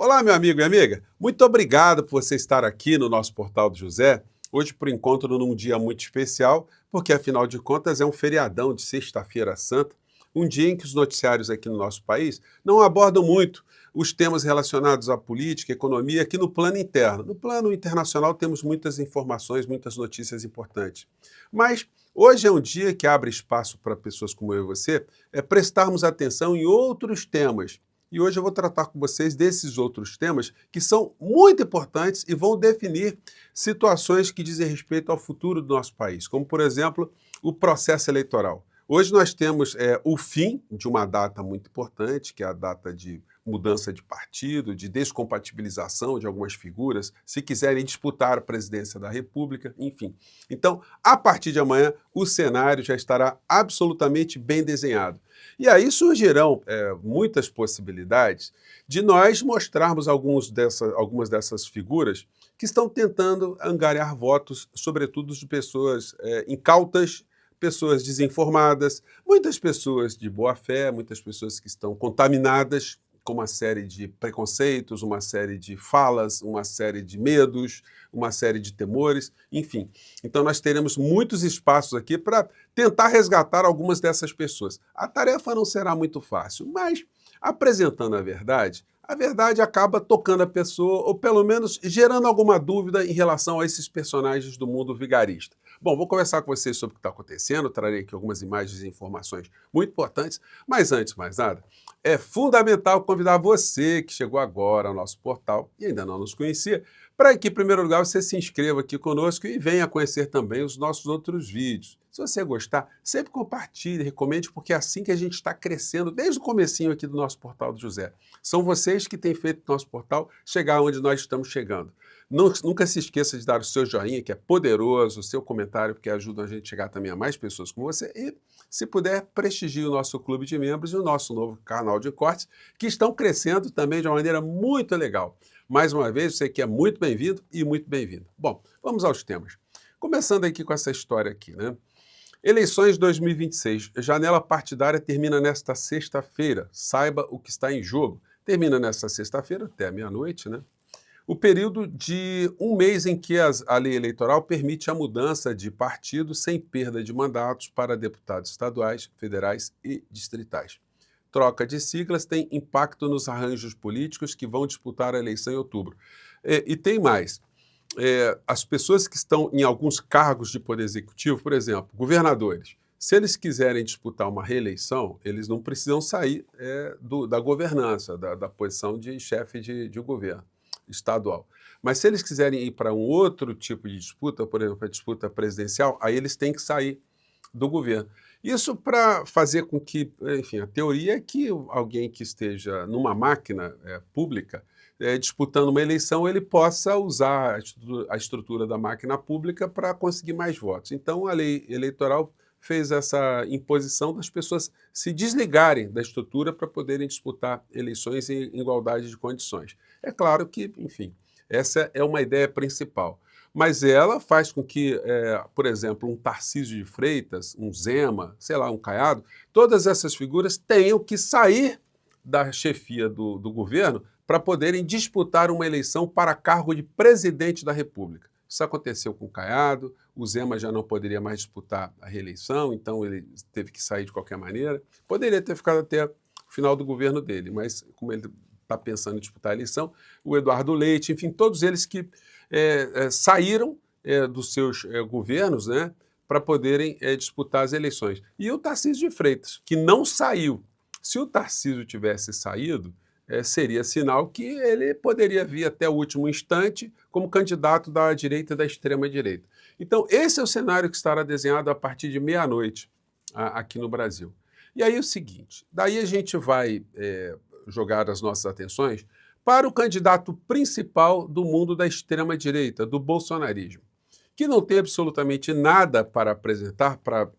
Olá, meu amigo e amiga. Muito obrigado por você estar aqui no nosso Portal do José. Hoje, por encontro, num dia muito especial, porque afinal de contas é um feriadão de Sexta-feira Santa, um dia em que os noticiários aqui no nosso país não abordam muito os temas relacionados à política, economia, aqui no plano interno. No plano internacional temos muitas informações, muitas notícias importantes. Mas hoje é um dia que abre espaço para pessoas como eu e você prestarmos atenção em outros temas. E hoje eu vou tratar com vocês desses outros temas que são muito importantes e vão definir situações que dizem respeito ao futuro do nosso país, como, por exemplo, o processo eleitoral. Hoje nós temos o fim de uma data muito importante, que é a data de mudança de partido, de descompatibilização de algumas figuras, se quiserem disputar a presidência da República, enfim. Então, a partir de amanhã, o cenário já estará absolutamente bem desenhado. E aí surgirão muitas possibilidades de nós mostrarmos algumas dessas figuras que estão tentando angariar votos, sobretudo de pessoas incautas, pessoas desinformadas, muitas pessoas de boa fé, muitas pessoas que estão contaminadas com uma série de preconceitos, uma série de falas, uma série de medos, uma série de temores, enfim. Então nós teremos muitos espaços aqui para tentar resgatar algumas dessas pessoas. A tarefa não será muito fácil, mas apresentando a verdade acaba tocando a pessoa, ou pelo menos gerando alguma dúvida em relação a esses personagens do mundo vigarista. Bom, vou conversar com vocês sobre o que está acontecendo, trarei aqui algumas imagens e informações muito importantes, mas antes de mais nada, é fundamental convidar você que chegou agora ao nosso portal e ainda não nos conhecia, para que, em primeiro lugar, você se inscreva aqui conosco e venha conhecer também os nossos outros vídeos. Se você gostar, sempre compartilhe, recomende, porque é assim que a gente está crescendo desde o comecinho aqui do nosso Portal do José. São vocês que têm feito o nosso portal chegar onde nós estamos chegando. Nunca se esqueça de dar o seu joinha, que é poderoso, o seu comentário, porque ajuda a gente a chegar também a mais pessoas como você. E, se puder, prestigie o nosso clube de membros e o nosso novo canal de cortes, que estão crescendo também de uma maneira muito legal. Mais uma vez, você que é muito bem-vindo e muito bem-vindo. Bom, vamos aos temas. Começando aqui com essa história aqui, né? Eleições 2026. Janela partidária termina nesta sexta-feira. Saiba o que está em jogo. Termina nesta sexta-feira, até a meia-noite, né? O período de um mês em que a lei eleitoral permite a mudança de partido sem perda de mandatos para deputados estaduais, federais e distritais. Troca de siglas tem impacto nos arranjos políticos que vão disputar a eleição em outubro. E tem mais. As pessoas que estão em alguns cargos de poder executivo, por exemplo, governadores, se eles quiserem disputar uma reeleição, eles não precisam sair da governança, da posição de chefe de governo estadual. Mas se eles quiserem ir para um outro tipo de disputa, por exemplo, a disputa presidencial, aí eles têm que sair do governo. Isso para fazer com que, enfim, a teoria é que alguém que esteja numa máquina pública disputando uma eleição, ele possa usar a estrutura da máquina pública para conseguir mais votos. Então, a lei eleitoral fez essa imposição das pessoas se desligarem da estrutura para poderem disputar eleições em igualdade de condições. É claro que, enfim, essa é uma ideia principal. Mas ela faz com que, por exemplo, um Tarcísio de Freitas, um Zema, sei lá, um Caiado, todas essas figuras tenham que sair da chefia do governo para poderem disputar uma eleição para cargo de presidente da República. Isso aconteceu com o Caiado, o Zema já não poderia mais disputar a reeleição, então ele teve que sair de qualquer maneira. Poderia ter ficado até o final do governo dele, mas como ele está pensando em disputar a eleição, o Eduardo Leite, enfim, todos eles que saíram dos seus governos, né, para poderem disputar as eleições. E o Tarcísio de Freitas, que não saiu. Se o Tarcísio tivesse saído, seria sinal que ele poderia vir até o último instante como candidato da direita e da extrema-direita. Então, esse é o cenário que estará desenhado a partir de meia-noite aqui no Brasil. E aí é o seguinte, daí a gente vai jogar as nossas atenções para o candidato principal do mundo da extrema-direita, do bolsonarismo, que não tem absolutamente nada para apresentar, para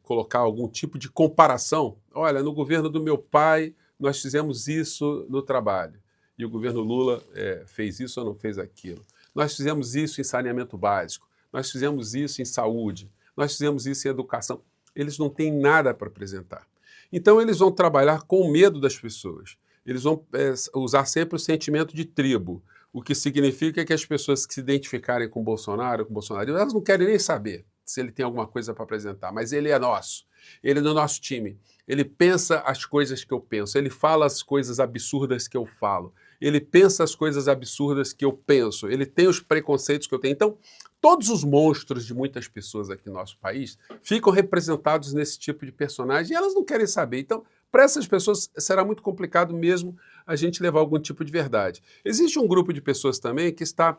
colocar algum tipo de comparação. Olha, no governo do meu pai, nós fizemos isso no trabalho, e o governo Lula fez isso ou não fez aquilo. Nós fizemos isso em saneamento básico, nós fizemos isso em saúde, nós fizemos isso em educação. Eles não têm nada para apresentar. Então, eles vão trabalhar com medo das pessoas. eles vão usar sempre o sentimento de tribo, o que significa que as pessoas que se identificarem com Bolsonaro, elas não querem nem saber se ele tem alguma coisa para apresentar, mas ele é nosso, ele é do nosso time, ele pensa as coisas que eu penso, ele fala as coisas absurdas que eu falo, ele pensa as coisas absurdas que eu penso, ele tem os preconceitos que eu tenho. Então, todos os monstros de muitas pessoas aqui no nosso país ficam representados nesse tipo de personagem e elas não querem saber. Então, para essas pessoas será muito complicado mesmo a gente levar algum tipo de verdade. Existe um grupo de pessoas também que está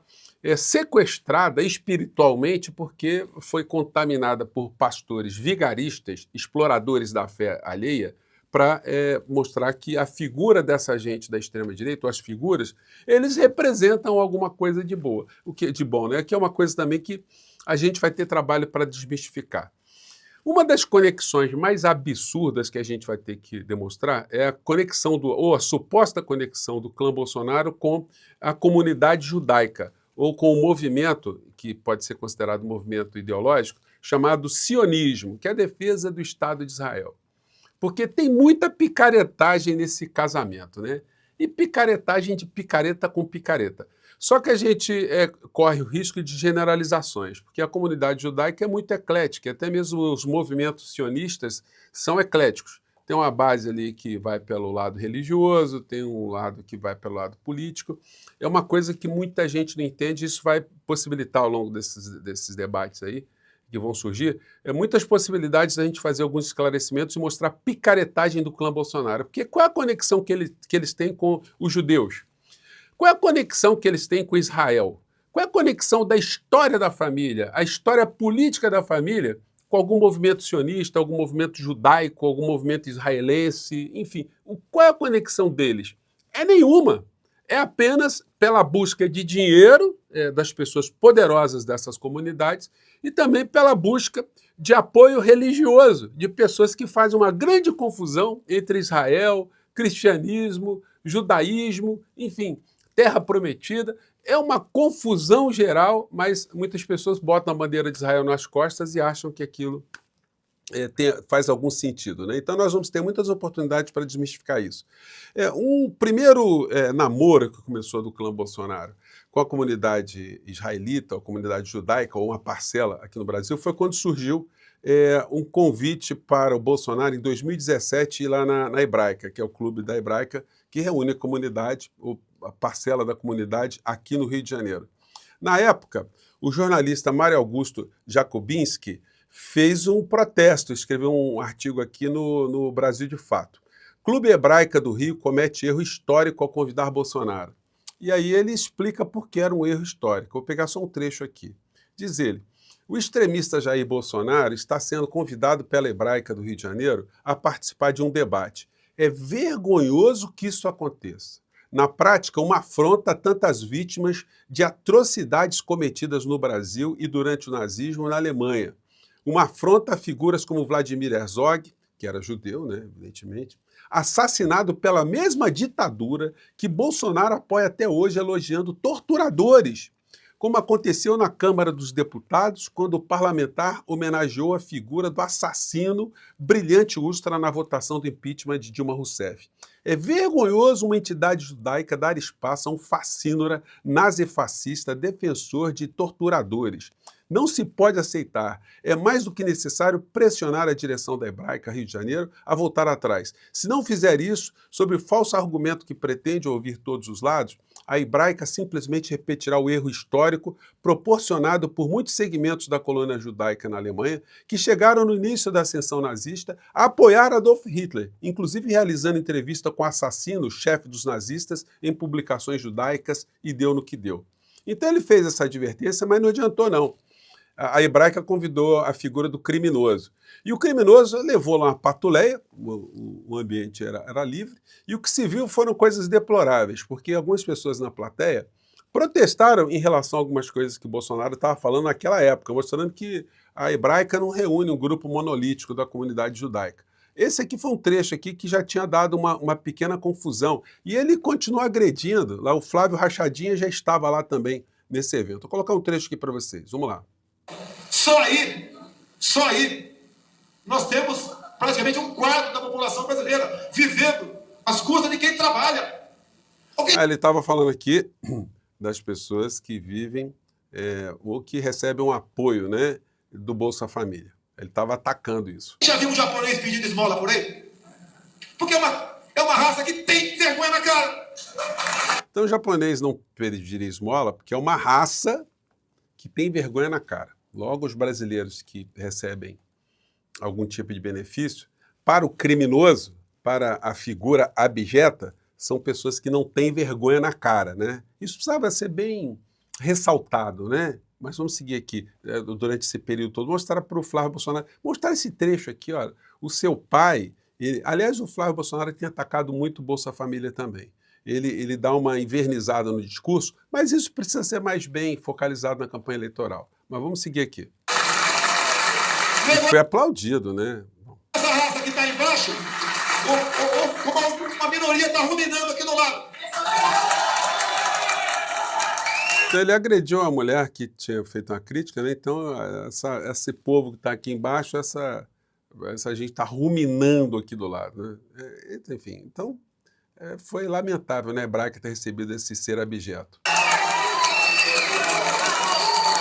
sequestrada espiritualmente porque foi contaminada por pastores vigaristas, exploradores da fé alheia, para mostrar que a figura dessa gente da extrema-direita, ou as figuras, eles representam alguma coisa de boa, o que de bom, né? Que é uma coisa também que a gente vai ter trabalho para desmistificar. Uma das conexões mais absurdas que a gente vai ter que demonstrar é a conexão ou a suposta conexão do clã Bolsonaro com a comunidade judaica, ou com o movimento, que pode ser considerado um movimento ideológico, chamado sionismo, que é a defesa do Estado de Israel. Porque tem muita picaretagem nesse casamento, né? E picaretagem de picareta com picareta. Só que a gente corre o risco de generalizações, porque a comunidade judaica é muito eclética, até mesmo os movimentos sionistas são ecléticos. Tem uma base ali que vai pelo lado religioso, tem um lado que vai pelo lado político. É uma coisa que muita gente não entende, isso vai possibilitar ao longo desses debates aí, que vão surgir, muitas possibilidades da gente fazer alguns esclarecimentos e mostrar a picaretagem do clã Bolsonaro. Porque qual é a conexão que eles têm com os judeus? Qual é a conexão que eles têm com Israel? Qual é a conexão da história da família, a história política da família, com algum movimento sionista, algum movimento judaico, algum movimento israelense, enfim. Qual é a conexão deles? É nenhuma. É apenas pela busca de dinheiro das pessoas poderosas dessas comunidades e também pela busca de apoio religioso de pessoas que fazem uma grande confusão entre Israel, cristianismo, judaísmo, enfim, terra prometida. É uma confusão geral, mas muitas pessoas botam a bandeira de Israel nas costas e acham que aquilo faz algum sentido, né? Então nós vamos ter muitas oportunidades para desmistificar isso. Um primeiro namoro que começou do clã Bolsonaro com a comunidade israelita, a comunidade judaica, ou uma parcela aqui no Brasil, foi quando surgiu um convite para o Bolsonaro em 2017 ir lá na Hebraica, que é o clube da Hebraica, que reúne a comunidade, a parcela da comunidade aqui no Rio de Janeiro. Na época, o jornalista Mário Augusto Jakubinski fez um protesto, escreveu um artigo aqui no Brasil de Fato. Clube Hebraica do Rio comete erro histórico ao convidar Bolsonaro. E aí ele explica por que era um erro histórico. Vou pegar só um trecho aqui. Diz ele: o extremista Jair Bolsonaro está sendo convidado pela Hebraica do Rio de Janeiro a participar de um debate. É vergonhoso que isso aconteça. Na prática, uma afronta a tantas vítimas de atrocidades cometidas no Brasil e durante o nazismo na Alemanha. Uma afronta a figuras como Vladimir Herzog, que era judeu, né, evidentemente, assassinado pela mesma ditadura que Bolsonaro apoia até hoje, elogiando torturadores, como aconteceu na Câmara dos Deputados, quando o parlamentar homenageou a figura do assassino brilhante Ustra na votação do impeachment de Dilma Rousseff. É vergonhoso uma entidade judaica dar espaço a um fascínora nazifascista defensor de torturadores. Não se pode aceitar. É mais do que necessário pressionar a direção da Hebraica Rio de Janeiro a voltar atrás. Se não fizer isso, sob o falso argumento que pretende ouvir todos os lados, a Hebraica simplesmente repetirá o erro histórico proporcionado por muitos segmentos da colônia judaica na Alemanha que chegaram no início da ascensão nazista a apoiar Adolf Hitler, inclusive realizando entrevista com o assassino, chefe dos nazistas, em publicações judaicas, e deu no que deu. Então ele fez essa advertência, mas não adiantou não. A Hebraica convidou a figura do criminoso. E o criminoso levou lá uma patuleia, o ambiente era livre, e o que se viu foram coisas deploráveis, porque algumas pessoas na plateia protestaram em relação a algumas coisas que o Bolsonaro estava falando naquela época, mostrando que a Hebraica não reúne um grupo monolítico da comunidade judaica. Esse aqui foi um trecho aqui que já tinha dado uma pequena confusão. E ele continua agredindo. Lá o Flávio Rachadinha já estava lá também nesse evento. Vou colocar um trecho aqui para vocês. Vamos lá. Só aí, nós temos praticamente um quarto da população brasileira vivendo às custas de quem trabalha. Ele estava falando aqui das pessoas que vivem ou que recebem um apoio, né, do Bolsa Família. Ele estava atacando isso. Já viu um japonês pedindo esmola por aí? Porque é uma raça que tem vergonha na cara. Então o japonês não pediria esmola porque é uma raça que tem vergonha na cara. Logo, os brasileiros que recebem algum tipo de benefício, para o criminoso, para a figura abjeta, são pessoas que não têm vergonha na cara, né? Isso precisava ser bem ressaltado, né? Mas vamos seguir aqui, durante esse período todo, mostrar para o Flávio Bolsonaro, mostrar esse trecho aqui, olha, o seu pai, aliás, o Flávio Bolsonaro tem atacado muito o Bolsa Família também. Ele dá uma invernizada no discurso, mas isso precisa ser mais bem focalizado na campanha eleitoral. Mas vamos seguir aqui. E foi aplaudido, né? Essa raça que está embaixo, uma minoria está ruminando aqui do lado. Então ele agrediu uma mulher que tinha feito uma crítica, né? Então esse povo que está aqui embaixo, essa gente está ruminando aqui do lado, né? Enfim, então foi lamentável, né, Hebraica ter recebido esse ser abjeto.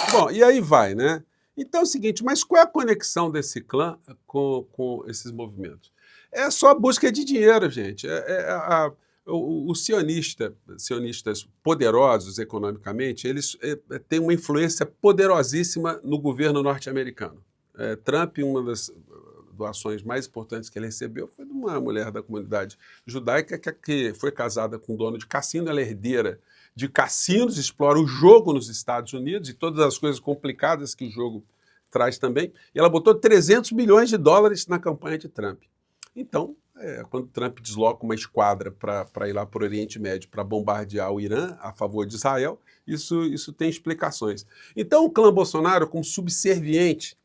Bom, e aí vai, né? Então é o seguinte, mas qual é a conexão desse clã com esses movimentos? É só busca de dinheiro, gente. Os sionistas poderosos economicamente, eles têm uma influência poderosíssima no governo norte-americano. Trump, uma das doações mais importantes que ele recebeu foi de uma mulher da comunidade judaica que foi casada com um dono de cassino, ela é herdeira de cassinos, explora o jogo nos Estados Unidos e todas as coisas complicadas que o jogo traz também. E ela botou 300 bilhões de dólares na campanha de Trump. Então, quando Trump desloca uma esquadra para ir lá para o Oriente Médio para bombardear o Irã a favor de Israel, isso tem explicações. Então, o clã Bolsonaro, como subserviente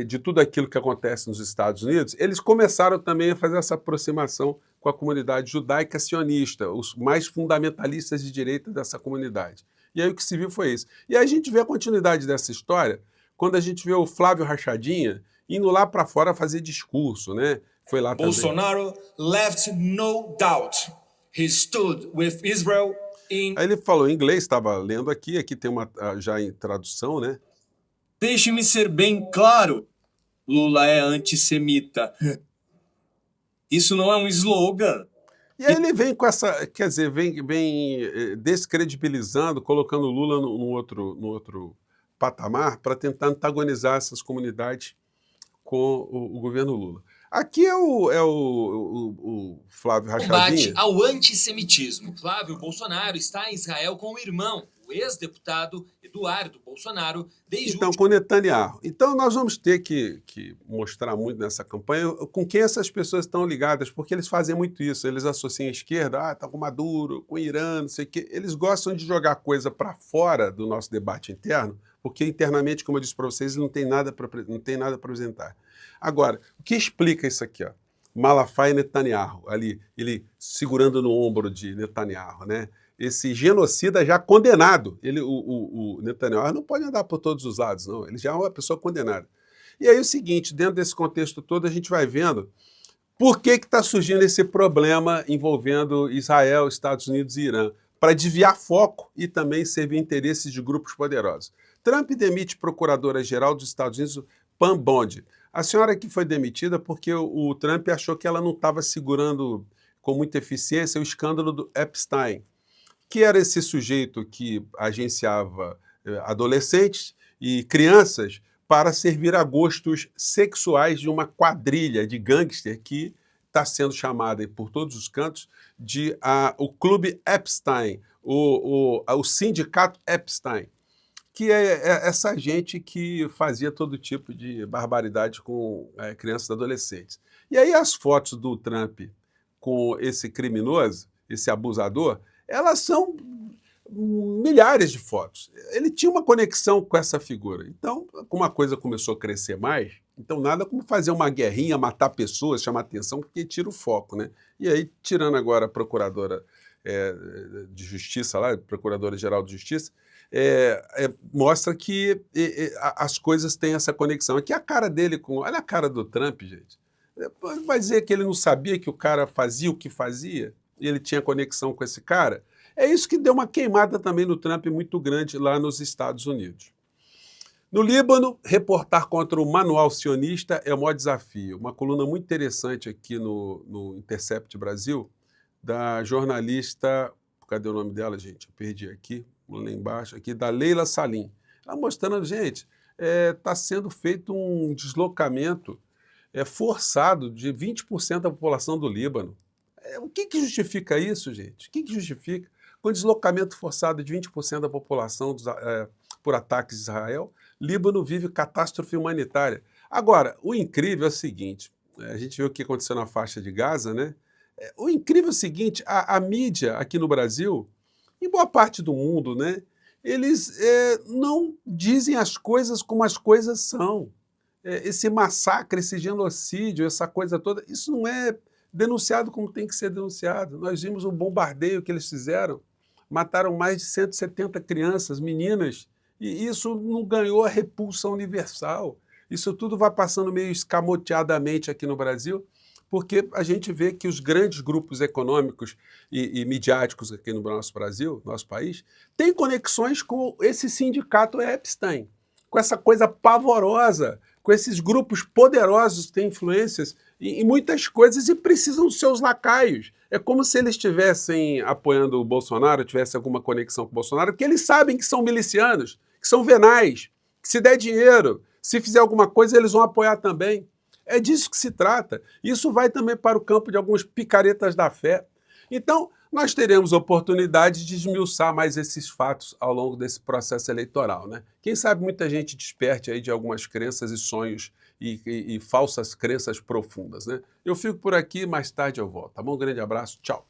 de tudo aquilo que acontece nos Estados Unidos, eles começaram também a fazer essa aproximação com a comunidade judaica sionista, os mais fundamentalistas de direita dessa comunidade. E aí o que se viu foi isso. E aí a gente vê a continuidade dessa história quando a gente vê o Flávio Rachadinha indo lá para fora fazer discurso, né? Foi lá Bolsonaro também. left no doubt. He stood with Israel in... Aí ele falou em inglês, estava lendo aqui tem uma já em tradução, né? Deixe-me ser bem claro, Lula é antissemita. Isso não é um slogan. E aí ele vem com essa, quer dizer, vem descredibilizando, colocando o Lula no outro patamar para tentar antagonizar essas comunidades com o governo Lula. Aqui é o Flávio Rachadinha. Combate ao antissemitismo. Flávio Bolsonaro está em Israel com o irmão, o ex-deputado Eduardo Bolsonaro, desde Então, com Netanyahu. Então, nós vamos ter que mostrar muito nessa campanha com quem essas pessoas estão ligadas, porque eles fazem muito isso. Eles associam a esquerda, tá com Maduro, com Irã, não sei o quê. Eles gostam de jogar coisa para fora do nosso debate interno, porque internamente, como eu disse para vocês, não tem nada para apresentar. Agora, o que explica isso aqui? Ó? Malafaia Netanyahu, ali, ele segurando no ombro de Netanyahu, né? Esse genocida já condenado. O Netanyahu não pode andar por todos os lados, não. Ele já é uma pessoa condenada. E aí o seguinte, dentro desse contexto todo, a gente vai vendo por que está surgindo esse problema envolvendo Israel, Estados Unidos e Irã, para desviar foco e também servir interesses de grupos poderosos. Trump demite procuradora-geral dos Estados Unidos, Pam Bondi. A senhora que foi demitida porque o Trump achou que ela não estava segurando com muita eficiência o escândalo do Epstein, que era esse sujeito que agenciava adolescentes e crianças para servir a gostos sexuais de uma quadrilha de gangster que está sendo chamada por todos os cantos de o Clube Epstein, o Sindicato Epstein, que é essa gente que fazia todo tipo de barbaridade com crianças e adolescentes. E aí as fotos do Trump com esse criminoso, esse abusador, elas são milhares de fotos. Ele tinha uma conexão com essa figura. Então, como a coisa começou a crescer mais, então nada como fazer uma guerrinha, matar pessoas, chamar atenção, porque tira o foco, né? E aí, tirando agora a procuradora de justiça lá, procuradora-geral de justiça, mostra que as coisas têm essa conexão. Aqui a cara dele olha a cara do Trump, gente. Vai dizer que ele não sabia que o cara fazia o que fazia? e ele tinha conexão com esse cara. É isso que deu uma queimada também no Trump muito grande lá nos Estados Unidos. No Líbano, reportar contra o manual sionista é o maior desafio. Uma coluna muito interessante aqui no Intercept Brasil, da jornalista, cadê o nome dela, gente? Eu perdi aqui, lá embaixo, aqui, da Leila Salim. Ela mostrando, gente, está sendo feito um deslocamento forçado de 20% da população do Líbano. O que justifica isso, gente? O que justifica? Com deslocamento forçado de 20% da população por ataques de Israel, Líbano vive catástrofe humanitária. Agora, o incrível é o seguinte, a gente viu o que aconteceu na faixa de Gaza, né? O incrível é o seguinte, a mídia aqui no Brasil, em boa parte do mundo, né? Eles não dizem as coisas como as coisas são. Esse massacre, esse genocídio, essa coisa toda, isso não é denunciado como tem que ser denunciado. Nós vimos o bombardeio que eles fizeram, mataram mais de 170 crianças, meninas, e isso não ganhou a repulsa universal. Isso tudo vai passando meio escamoteadamente aqui no Brasil, porque a gente vê que os grandes grupos econômicos e midiáticos aqui no nosso Brasil, nosso país, têm conexões com esse sindicato Epstein, com essa coisa pavorosa, com esses grupos poderosos que têm influências em muitas coisas e precisam dos seus lacaios. É como se eles estivessem apoiando o Bolsonaro, tivessem alguma conexão com o Bolsonaro, porque eles sabem que são milicianos, que são venais, que se der dinheiro, se fizer alguma coisa, eles vão apoiar também. É disso que se trata. Isso vai também para o campo de alguns picaretas da fé. Então, nós teremos oportunidade de esmiuçar mais esses fatos ao longo desse processo eleitoral, né? Quem sabe muita gente desperte aí de algumas crenças e sonhos e falsas crenças profundas, né? Eu fico por aqui, mais tarde eu volto, tá bom? Um grande abraço, tchau!